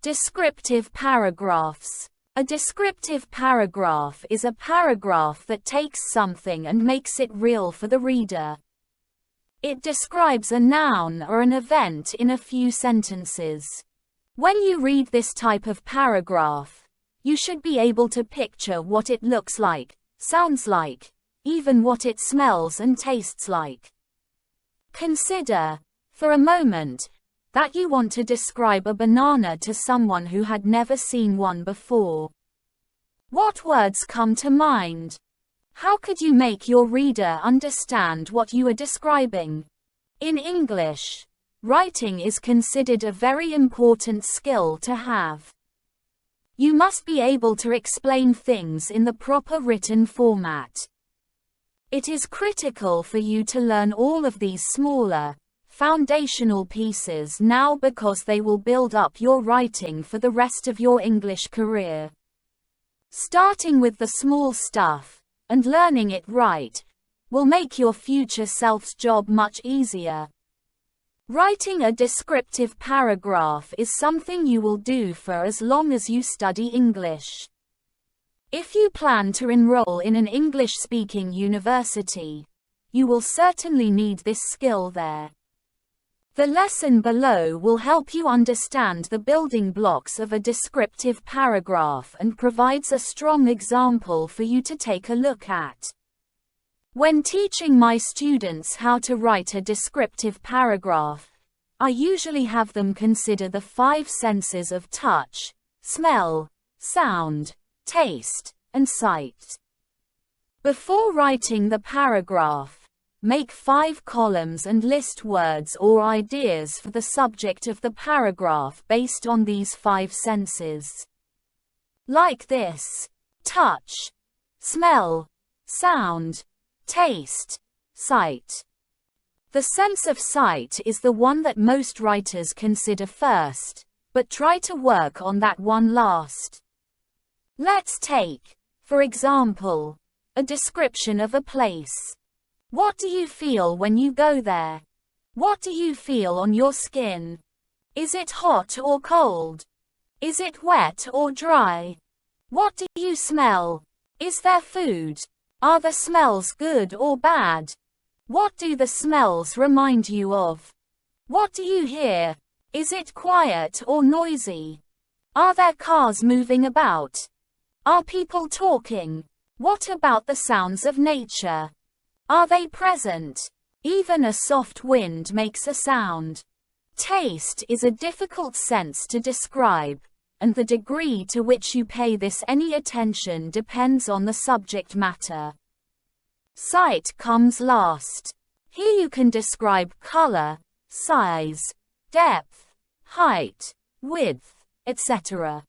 Descriptive paragraphs. A descriptive paragraph is a paragraph that takes something and makes it real for the reader. It describes a noun or an event in a few sentences. When you read this type of paragraph, you should be able to picture what it looks like, sounds like, even what it smells and tastes like. Consider, for a moment, that you want to describe a banana to someone who had never seen one before. What words come to mind? How could you make your reader understand what you are describing? In English, writing is considered a very important skill to have. You must be able to explain things in the proper written format. It is critical for you to learn all of these smaller, foundational pieces now because they will build up your writing for the rest of your English career. Starting with the small stuff, and learning it right, will make your future self's job much easier. Writing a descriptive paragraph is something you will do for as long as you study English. If you plan to enroll in an English-speaking university, you will certainly need this skill there. The lesson below will help you understand the building blocks of a descriptive paragraph and provides a strong example for you to take a look at. When teaching my students how to write a descriptive paragraph, I usually have them consider the 5 senses of touch, smell, sound, taste, and sight. Before writing the paragraph, make 5 columns and list words or ideas for the subject of the paragraph based on these 5 senses. Like this: touch, smell, sound, taste, sight. The sense of sight is the one that most writers consider first, but try to work on that one last. Let's take, for example, a description of a place. What do you feel when you go there? What do you feel on your skin? Is it hot or cold? Is it wet or dry? What do you smell? Is there food? Are the smells good or bad? What do the smells remind you of? What do you hear? Is it quiet or noisy? Are there cars moving about? Are people talking? What about the sounds of nature? Are they present? Even a soft wind makes a sound. Taste is a difficult sense to describe, and the degree to which you pay this any attention depends on the subject matter. Sight comes last. Here you can describe color, size, depth, height, width, etc.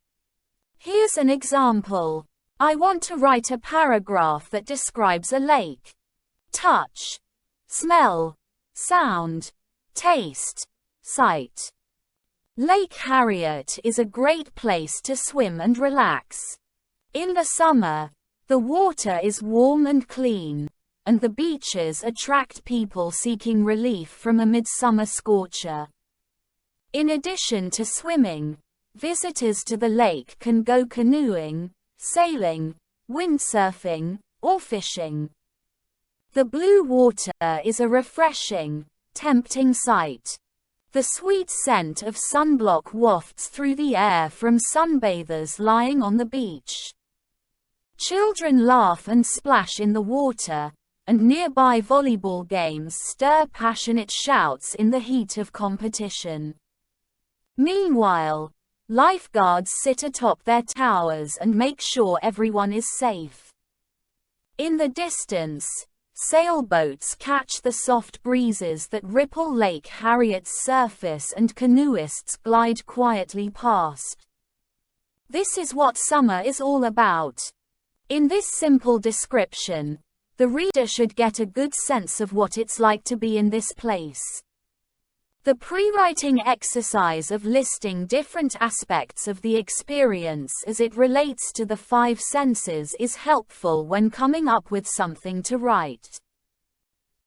Here's an example. I want to write a paragraph that describes a lake. Touch, smell, sound, taste, sight. Lake Harriet is a great place to swim and relax. In the summer, the water is warm and clean, and the beaches attract people seeking relief from a midsummer scorcher. In addition to swimming, visitors to the lake can go canoeing, sailing, windsurfing, or fishing. The blue water is a refreshing, tempting sight. The sweet scent of sunblock wafts through the air from sunbathers lying on the beach. Children laugh and splash in the water, and nearby volleyball games stir passionate shouts in the heat of competition. Meanwhile, lifeguards sit atop their towers and make sure everyone is safe. In the distance, sailboats catch the soft breezes that ripple Lake Harriet's surface and canoeists glide quietly past. This is what summer is all about. In this simple description, the reader should get a good sense of what it's like to be in this place. The pre-writing exercise of listing different aspects of the experience as it relates to the 5 senses is helpful when coming up with something to write.